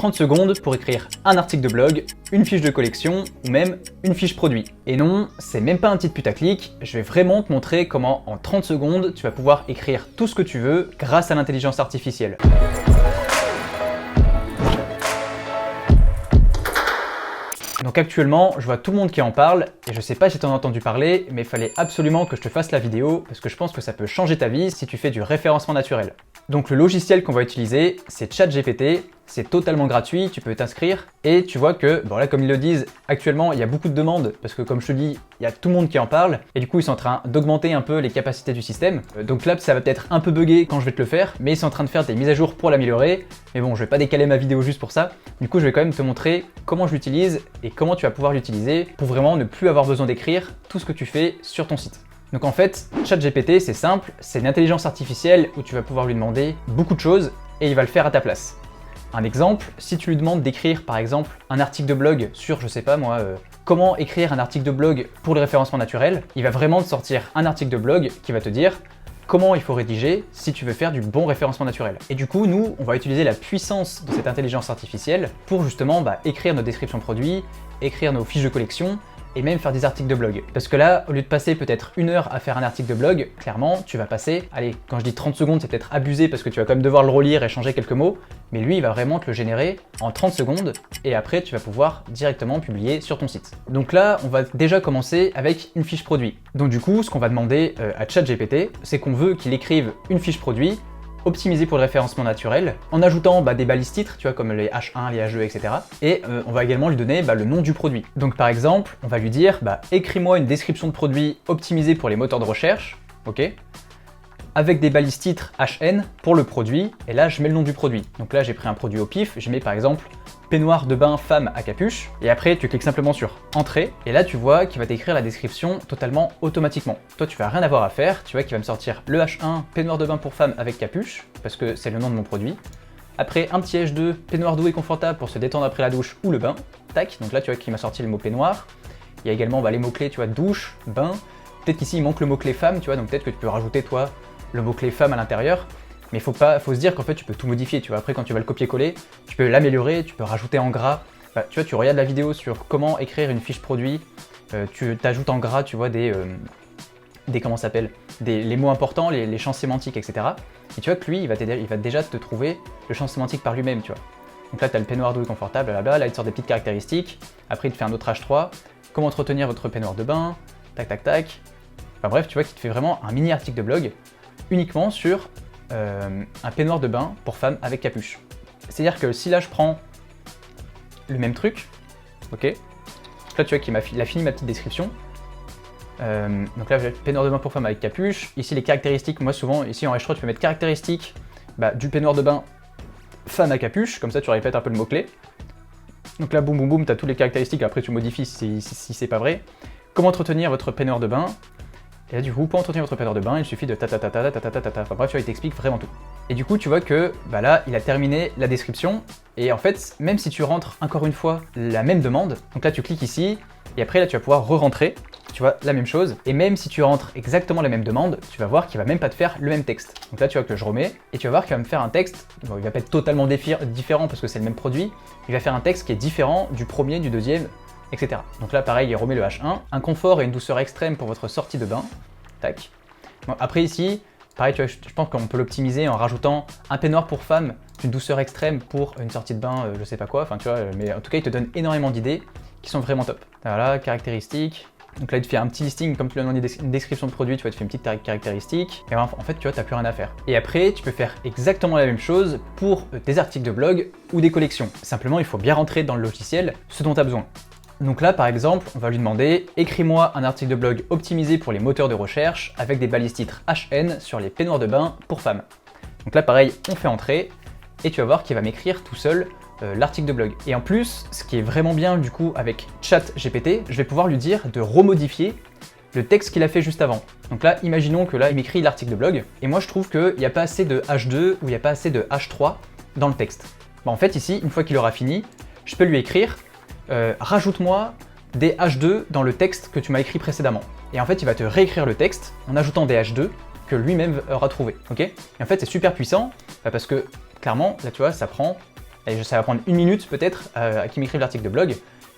30 secondes pour écrire un article de blog, une fiche de collection ou même une fiche produit. Et non, c'est même pas un titre putaclic, je vais vraiment te montrer comment en 30 secondes tu vas pouvoir écrire tout ce que tu veux grâce à l'intelligence artificielle. Donc actuellement, je vois tout le monde qui en parle et je sais pas si tu en as entendu parler, mais il fallait absolument que je te fasse la vidéo parce que je pense que ça peut changer ta vie si tu fais du référencement naturel. Donc le logiciel qu'on va utiliser, c'est ChatGPT, c'est totalement gratuit, tu peux t'inscrire et tu vois que, bon là comme ils le disent, actuellement il y a beaucoup de demandes parce que comme je te dis, il y a tout le monde qui en parle et du coup ils sont en train d'augmenter un peu les capacités du système. Donc là ça va peut-être un peu bugger quand je vais te le faire, mais ils sont en train de faire des mises à jour pour l'améliorer. Mais bon, je vais pas décaler ma vidéo juste pour ça. Du coup je vais quand même te montrer comment je l'utilise et comment tu vas pouvoir l'utiliser pour vraiment ne plus avoir besoin d'écrire tout ce que tu fais sur ton site. Donc en fait, ChatGPT c'est simple, c'est une intelligence artificielle où tu vas pouvoir lui demander beaucoup de choses et il va le faire à ta place. Un exemple, si tu lui demandes d'écrire par exemple un article de blog sur, je sais pas moi, comment écrire un article de blog pour le référencement naturel, il va vraiment te sortir un article de blog qui va te dire comment il faut rédiger si tu veux faire du bon référencement naturel. Et du coup, nous, on va utiliser la puissance de cette intelligence artificielle pour justement écrire nos descriptions produits, écrire nos fiches de collection, et même faire des articles de blog. Parce que là, au lieu de passer peut-être 1 heure à faire un article de blog, clairement, tu vas passer, allez, quand je dis 30 secondes, c'est peut-être abusé parce que tu vas quand même devoir le relire et changer quelques mots, mais lui, il va vraiment te le générer en 30 secondes et après, tu vas pouvoir directement publier sur ton site. Donc là, on va déjà commencer avec une fiche produit. Donc du coup, ce qu'on va demander à ChatGPT, c'est qu'on veut qu'il écrive une fiche produit optimisé pour le référencement naturel, en ajoutant des balises titres, tu vois, comme les H1, les H2, etc. Et on va également lui donner le nom du produit. Donc par exemple, on va lui dire, écris-moi une description de produit optimisée pour les moteurs de recherche, ok, avec des balises titres HN pour le produit, et là je mets le nom du produit. Donc là j'ai pris un produit au pif, je mets par exemple peignoir de bain femme à capuche, et après tu cliques simplement sur entrée, et là tu vois qu'il va t'écrire la description totalement automatiquement. Toi tu vas rien avoir à faire, tu vois qu'il va me sortir le H1 peignoir de bain pour femme avec capuche, parce que c'est le nom de mon produit. Après un petit H2 peignoir doux et confortable pour se détendre après la douche ou le bain, tac, donc là tu vois qu'il m'a sorti le mot peignoir. Il y a également les mots-clés, tu vois, douche, bain, peut-être qu'ici il manque le mot-clé femme, tu vois, donc peut-être que tu peux rajouter toi le mot-clé femme à l'intérieur. Mais faut se dire qu'en fait tu peux tout modifier, tu vois, après quand tu vas le copier-coller, tu peux l'améliorer, tu peux rajouter en gras, tu vois, tu regardes la vidéo sur comment écrire une fiche produit, tu t'ajoutes en gras, tu vois, comment ça s'appelle, les mots importants, les champs sémantiques, etc. Et tu vois que lui, il va déjà te trouver le champ sémantique par lui-même, tu vois. Donc là, tu as le peignoir doux et confortable, blablabla, là il te sort des petites caractéristiques, après il te fait un autre H3, comment entretenir votre peignoir de bain, tac tac tac. Enfin bref, tu vois qu'il te fait vraiment un mini article de blog uniquement sur un peignoir de bain pour femme avec capuche. C'est-à-dire que si là je prends le même truc, ok, là tu vois qu'il a fini ma petite description. Donc là j'ai peignoir de bain pour femme avec capuche. Ici les caractéristiques, moi souvent ici en H3 tu peux mettre caractéristiques du peignoir de bain femme à capuche, comme ça tu répètes un peu le mot-clé. Donc là boum boum boum, tu as toutes les caractéristiques, après tu modifies si c'est pas vrai. Comment entretenir votre peignoir de bain? Et là du coup, pour entretenir votre peignoir de bain, il suffit de ta. Enfin bref, tu vois, il t'explique vraiment tout. Et du coup, tu vois que là, il a terminé la description. Et en fait, même si tu rentres encore une fois la même demande, donc là tu cliques ici, et après là tu vas pouvoir re-rentrer, tu vois, la même chose. Et même si tu rentres exactement la même demande, tu vas voir qu'il va même pas te faire le même texte. Donc là tu vois que je remets, et tu vas voir qu'il va me faire un texte, bon, il va pas être totalement différent parce que c'est le même produit, il va faire un texte qui est différent du premier, du deuxième, etc. Donc là pareil, il remet le H1, un confort et une douceur extrême pour votre sortie de bain, tac. Bon, après ici, pareil, tu vois, je pense qu'on peut l'optimiser en rajoutant un peignoir pour femme d'une douceur extrême pour une sortie de bain, je sais pas quoi, enfin tu vois, mais en tout cas il te donne énormément d'idées qui sont vraiment top. Voilà, caractéristiques. Donc là il te fait un petit listing, comme tu l'as demandé une description de produit, tu vois, il te fait une petite caractéristique, et en fait tu vois, t'as plus rien à faire. Et après, tu peux faire exactement la même chose pour des articles de blog ou des collections. Simplement, il faut bien rentrer dans le logiciel ce dont tu as besoin. Donc là, par exemple, on va lui demander « Écris-moi un article de blog optimisé pour les moteurs de recherche avec des balises titres HN sur les peignoirs de bain pour femmes. » Donc là, pareil, on fait entrer et tu vas voir qu'il va m'écrire tout seul l'article de blog. Et en plus, ce qui est vraiment bien du coup avec ChatGPT, je vais pouvoir lui dire de remodifier le texte qu'il a fait juste avant. Donc là, imaginons que là, il m'écrit l'article de blog et moi, je trouve qu'il n'y a pas assez de H2 ou il n'y a pas assez de H3 dans le texte. En fait, ici, une fois qu'il aura fini, je peux lui écrire rajoute-moi des H2 dans le texte que tu m'as écrit précédemment. Et en fait, il va te réécrire le texte en ajoutant des H2 que lui-même aura trouvé. Ok. Et en fait, c'est super puissant parce que clairement, là tu vois, ça prend et ça va prendre 1 minute peut-être qu'il m'écrive l'article de blog,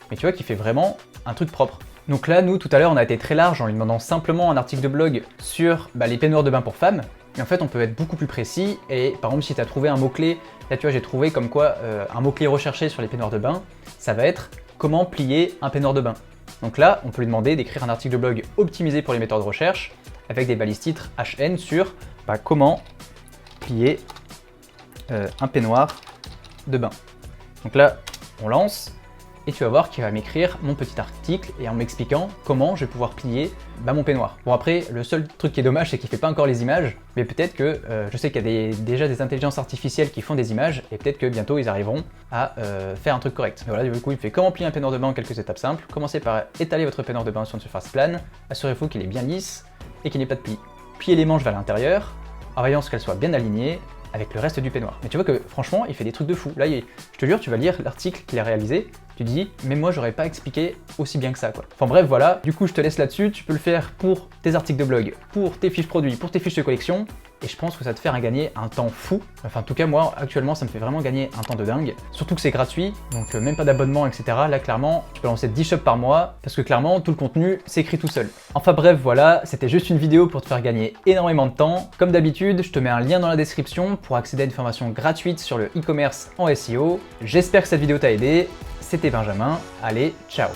mais tu vois qu'il fait vraiment un truc propre. Donc là, nous, tout à l'heure, on a été très large en lui demandant simplement un article de blog sur les peignoirs de bain pour femmes. Mais en fait, on peut être beaucoup plus précis. Et par exemple, si tu as trouvé un mot-clé, là, tu vois, j'ai trouvé comme quoi un mot-clé recherché sur les peignoirs de bain, ça va être comment plier un peignoir de bain. Donc là, on peut lui demander d'écrire un article de blog optimisé pour les moteurs de recherche avec des balises titres HN sur comment plier un peignoir de bain. Donc là, on lance. Et tu vas voir qu'il va m'écrire mon petit article et en m'expliquant comment je vais pouvoir plier mon peignoir. Bon après, le seul truc qui est dommage, c'est qu'il fait pas encore les images, mais peut-être que, je sais qu'il y a déjà des intelligences artificielles qui font des images, et peut-être que bientôt ils arriveront à faire un truc correct. Et voilà, du coup il me fait comment plier un peignoir de bain en quelques étapes simples. Commencez par étaler votre peignoir de bain sur une surface plane, assurez-vous qu'il est bien lisse et qu'il n'y ait pas de plis. Pliez les manches vers l'intérieur, en veillant à ce qu'elles soient bien alignées avec le reste du peignoir. Mais tu vois que franchement, il fait des trucs de fou. Là, je te jure, tu vas lire l'article qu'il a réalisé, tu te dis, mais moi, j'aurais pas expliqué aussi bien que ça, quoi. Enfin bref, voilà. Du coup, je te laisse là-dessus. Tu peux le faire pour tes articles de blog, pour tes fiches produits, pour tes fiches de collection. Et je pense que ça va te faire gagner un temps fou. Enfin, en tout cas, moi, actuellement, ça me fait vraiment gagner un temps de dingue. Surtout que c'est gratuit, donc même pas d'abonnement, etc. Là, clairement, tu peux lancer 10 shops par mois, parce que clairement, tout le contenu s'écrit tout seul. Enfin bref, voilà, c'était juste une vidéo pour te faire gagner énormément de temps. Comme d'habitude, je te mets un lien dans la description pour accéder à une formation gratuite sur le e-commerce en SEO. J'espère que cette vidéo t'a aidé. C'était Benjamin. Allez, ciao!